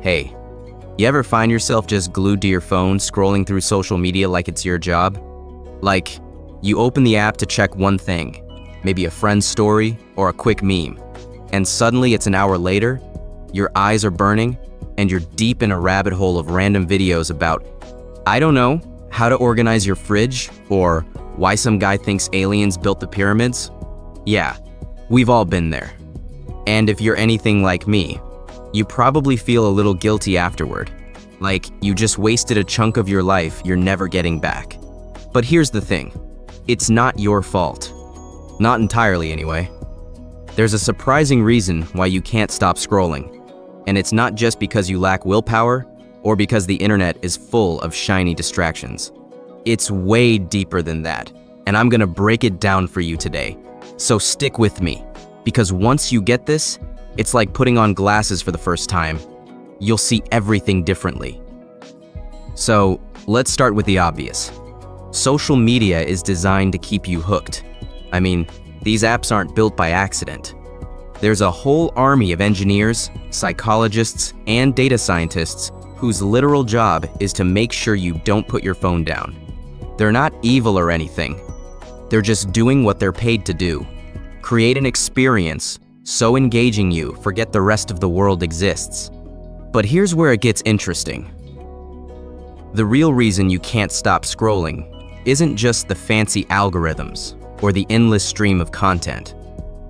Hey, you ever find yourself just glued to your phone scrolling through social media like it's your job? Like, you open the app to check one thing, maybe a friend's story or a quick meme, and suddenly it's an hour later, your eyes are burning, and you're deep in a rabbit hole of random videos about, I don't know, how to organize your fridge, or why some guy thinks aliens built the pyramids. Yeah, we've all been there. And if you're anything like me, you probably feel a little guilty afterward, like you just wasted a chunk of your life you're never getting back. But here's the thing, it's not your fault. Not entirely anyway. There's a surprising reason why you can't stop scrolling. And it's not just because you lack willpower or because the internet is full of shiny distractions. It's way deeper than that, and I'm gonna break it down for you today. So stick with me, because once you get this, it's like putting on glasses for the first time. You'll see everything differently. So let's start with the obvious. Social media is designed to keep you hooked. I mean, these apps aren't built by accident. There's a whole army of engineers, psychologists, and data scientists whose literal job is to make sure you don't put your phone down. They're not evil or anything. They're just doing what they're paid to do. Create an experience so engaging you forget the rest of the world exists. But here's where it gets interesting. The real reason you can't stop scrolling isn't just the fancy algorithms or the endless stream of content.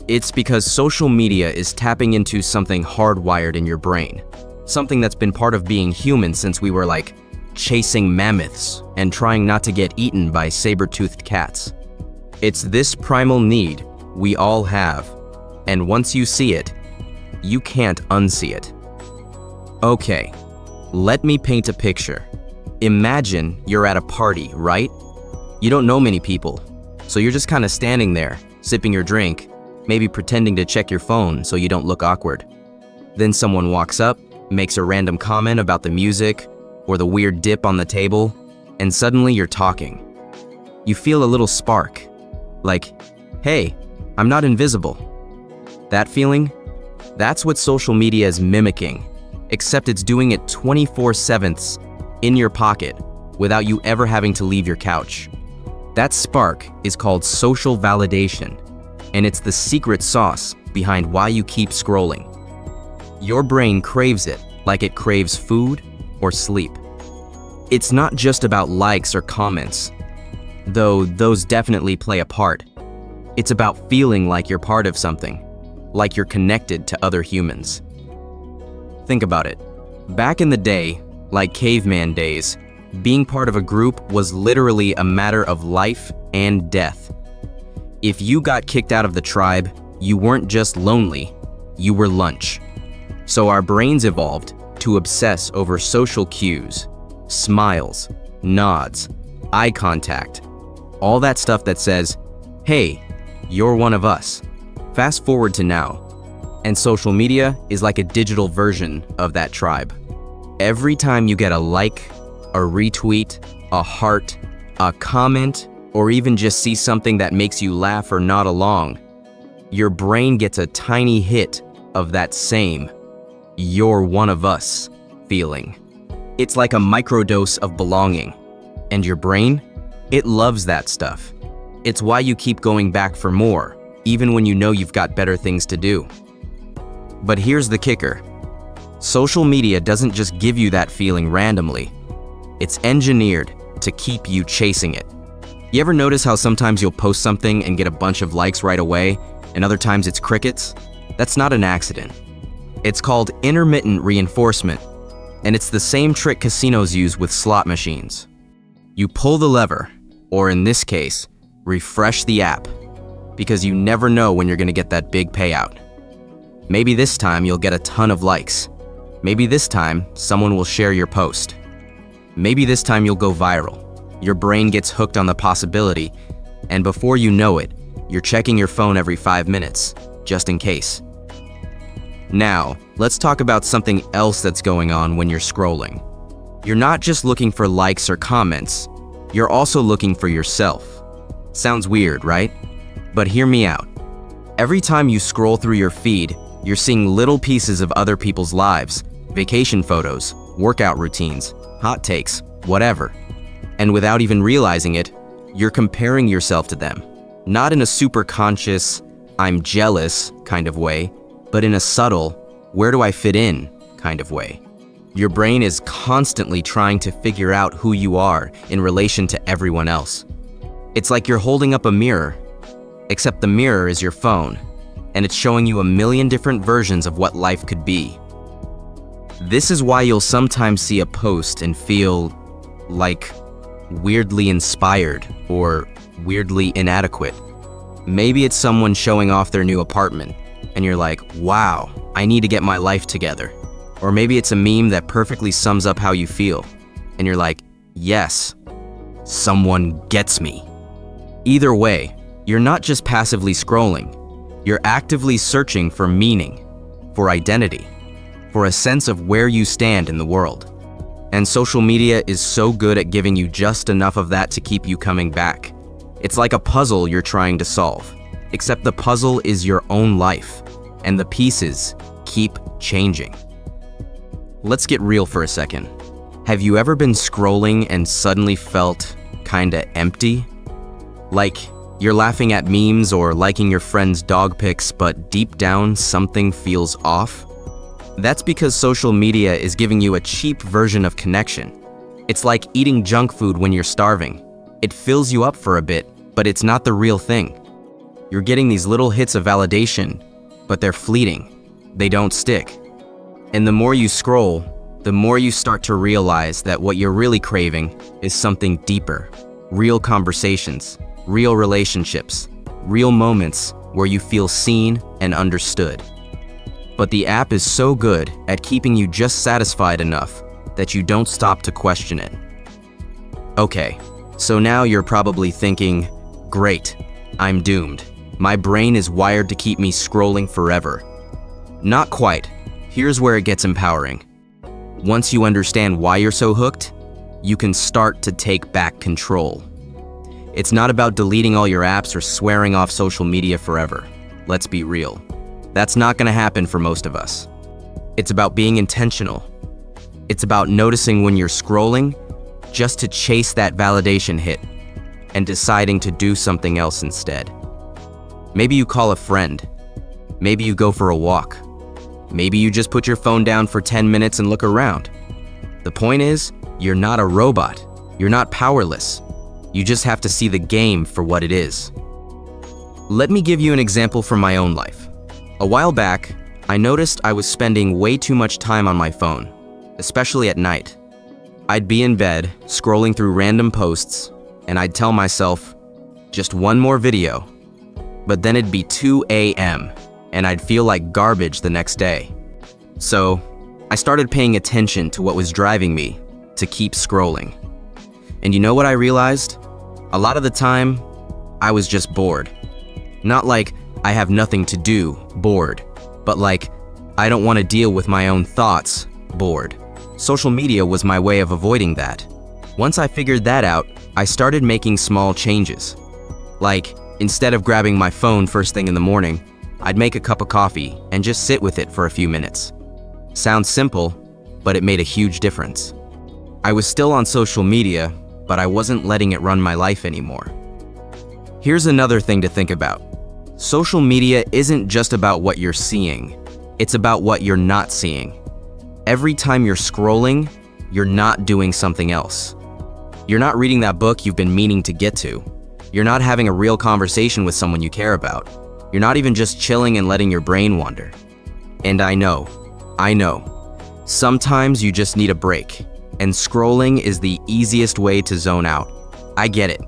It's because social media is tapping into something hardwired in your brain, something that's been part of being human since we were like chasing mammoths and trying not to get eaten by saber-toothed cats. It's this primal need we all have, and once you see it, you can't unsee it. Okay, let me paint a picture. Imagine you're at a party, right? You don't know many people, so you're just kind of standing there, sipping your drink, maybe pretending to check your phone so you don't look awkward. Then someone walks up, makes a random comment about the music or the weird dip on the table, and suddenly you're talking. You feel a little spark, like, hey, I'm not invisible. That feeling? That's what social media is mimicking, except it's doing it 24/7 in your pocket without you ever having to leave your couch. That spark is called social validation, and it's the secret sauce behind why you keep scrolling. Your brain craves it like it craves food or sleep. It's not just about likes or comments, though those definitely play a part. It's about feeling like you're part of something, like you're connected to other humans. Think about it. Back in the day, like caveman days, being part of a group was literally a matter of life and death. If you got kicked out of the tribe, you weren't just lonely, you were lunch. So our brains evolved to obsess over social cues, smiles, nods, eye contact, all that stuff that says, hey, you're one of us. Fast forward to now, and social media is like a digital version of that tribe. Every time you get a like, a retweet, a heart, a comment, or even just see something that makes you laugh or nod along, your brain gets a tiny hit of that same "you're one of us" feeling. It's like a microdose of belonging. And your brain, it loves that stuff. It's why you keep going back for more, even when you know you've got better things to do. But here's the kicker. Social media doesn't just give you that feeling randomly. It's engineered to keep you chasing it. You ever notice how sometimes you'll post something and get a bunch of likes right away, and other times it's crickets? That's not an accident. It's called intermittent reinforcement, and it's the same trick casinos use with slot machines. You pull the lever, or in this case, refresh the app, because you never know when you're gonna get that big payout. Maybe this time you'll get a ton of likes. Maybe this time someone will share your post. Maybe this time you'll go viral. Your brain gets hooked on the possibility, and before you know it, you're checking your phone every 5 minutes, just in case. Now, let's talk about something else that's going on when you're scrolling. You're not just looking for likes or comments, you're also looking for yourself. Sounds weird, right? But hear me out. Every time you scroll through your feed, you're seeing little pieces of other people's lives, Vacation photos, workout routines, hot takes, whatever. And without even realizing it, you're comparing yourself to them. Not in a super conscious, I'm jealous kind of way, but in a subtle, where do I fit in kind of way. Your brain is constantly trying to figure out who you are in relation to everyone else. It's like you're holding up a mirror, except the mirror is your phone, and it's showing you a million different versions of what life could be. This is why you'll sometimes see a post and feel like weirdly inspired or weirdly inadequate. Maybe it's someone showing off their new apartment, and you're like, wow, I need to get my life together. Or maybe it's a meme that perfectly sums up how you feel, and you're like, yes, someone gets me. Either way, you're not just passively scrolling, you're actively searching for meaning, for identity, for a sense of where you stand in the world. And social media is so good at giving you just enough of that to keep you coming back. It's like a puzzle you're trying to solve, except the puzzle is your own life, and the pieces keep changing. Let's get real for a second. Have you ever been scrolling and suddenly felt kinda empty? Like you're laughing at memes or liking your friend's dog pics, but deep down something feels off? That's because social media is giving you a cheap version of connection. It's like eating junk food when you're starving. It fills you up for a bit, but it's not the real thing. You're getting these little hits of validation, but they're fleeting. They don't stick. And the more you scroll, the more you start to realize that what you're really craving is something deeper. Real conversations, real relationships, real moments where you feel seen and understood. But the app is so good at keeping you just satisfied enough that you don't stop to question it. Okay, so now you're probably thinking, great, I'm doomed. My brain is wired to keep me scrolling forever. Not quite. Here's where it gets empowering. Once you understand why you're so hooked, you can start to take back control. It's not about deleting all your apps or swearing off social media forever. Let's be real. That's not gonna happen for most of us. It's about being intentional. It's about noticing when you're scrolling just to chase that validation hit and deciding to do something else instead. Maybe you call a friend. Maybe you go for a walk. Maybe you just put your phone down for 10 minutes and look around. The point is, you're not a robot. You're not powerless. You just have to see the game for what it is. Let me give you an example from my own life. A while back, I noticed I was spending way too much time on my phone, especially at night. I'd be in bed, scrolling through random posts, and I'd tell myself, just one more video. But then it'd be 2 a.m., and I'd feel like garbage the next day. So, I started paying attention to what was driving me to keep scrolling. And you know what I realized? A lot of the time, I was just bored. Not like I have nothing to do, bored, but like I don't want to deal with my own thoughts, bored. Social media was my way of avoiding that. Once I figured that out, I started making small changes. Like, instead of grabbing my phone first thing in the morning, I'd make a cup of coffee and just sit with it for a few minutes. Sounds simple, but it made a huge difference. I was still on social media, but I wasn't letting it run my life anymore. Here's another thing to think about. Social media isn't just about what you're seeing, it's about what you're not seeing. Every time you're scrolling, you're not doing something else. You're not reading that book you've been meaning to get to. You're not having a real conversation with someone you care about. You're not even just chilling and letting your brain wander. And I know, sometimes you just need a break, and scrolling is the easiest way to zone out. I get it.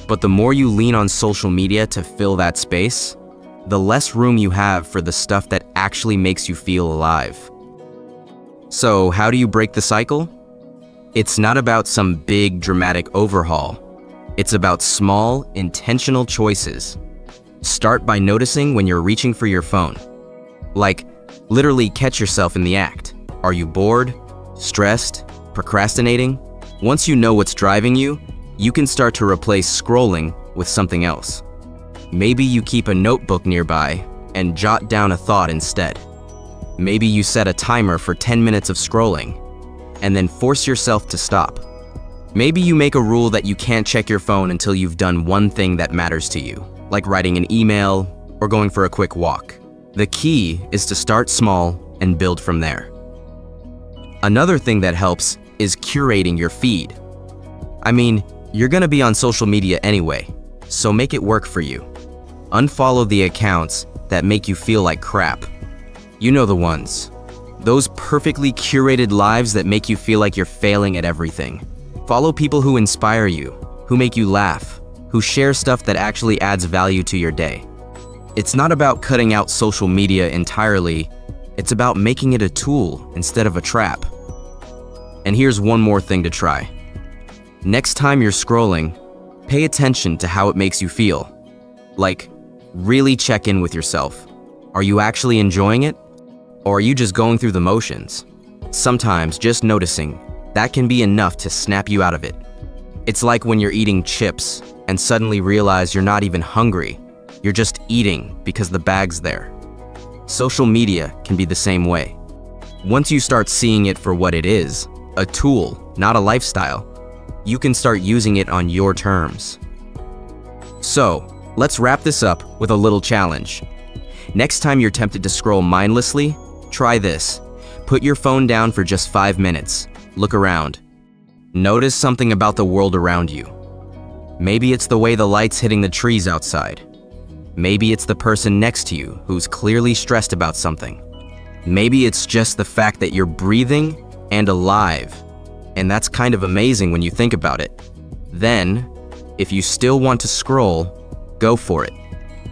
But the more you lean on social media to fill that space, the less room you have for the stuff that actually makes you feel alive. So, how do you break the cycle? It's not about some big dramatic overhaul. It's about small, intentional choices. Start by noticing when you're reaching for your phone. Like, literally catch yourself in the act. Are you bored? Stressed? Procrastinating? Once you know what's driving you, you can start to replace scrolling with something else. Maybe you keep a notebook nearby and jot down a thought instead. Maybe you set a timer for 10 minutes of scrolling, and then force yourself to stop. Maybe you make a rule that you can't check your phone until you've done one thing that matters to you, like writing an email or going for a quick walk. The key is to start small and build from there. Another thing that helps is curating your feed. I mean, you're gonna be on social media anyway, so make it work for you. Unfollow the accounts that make you feel like crap. You know the ones. Those perfectly curated lives that make you feel like you're failing at everything. Follow people who inspire you, who make you laugh, who share stuff that actually adds value to your day. It's not about cutting out social media entirely, it's about making it a tool instead of a trap. And here's one more thing to try. Next time you're scrolling, pay attention to how it makes you feel. Like, really check in with yourself. Are you actually enjoying it? Or are you just going through the motions? Sometimes just noticing, that can be enough to snap you out of it. It's like when you're eating chips and suddenly realize you're not even hungry. You're just eating because the bag's there. Social media can be the same way. Once you start seeing it for what it is, a tool, not a lifestyle, you can start using it on your terms. So, let's wrap this up with a little challenge. Next time you're tempted to scroll mindlessly, try this. Put your phone down for just 5 minutes. Look around. Notice something about the world around you. Maybe it's the way the light's hitting the trees outside. Maybe it's the person next to you who's clearly stressed about something. Maybe it's just the fact that you're breathing and alive. And that's kind of amazing when you think about it. Then, if you still want to scroll, go for it.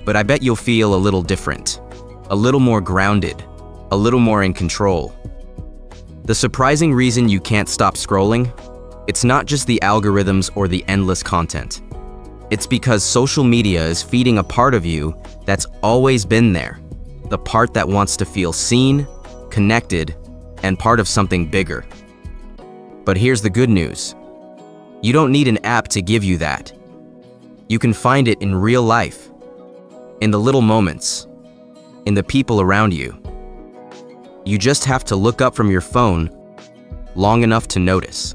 But I bet you'll feel a little different, a little more grounded, a little more in control. The surprising reason you can't stop scrolling, it's not just the algorithms or the endless content. It's because social media is feeding a part of you that's always been there, the part that wants to feel seen, connected, and part of something bigger. But here's the good news. You don't need an app to give you that. You can find it in real life, in the little moments, in the people around you. You just have to look up from your phone long enough to notice.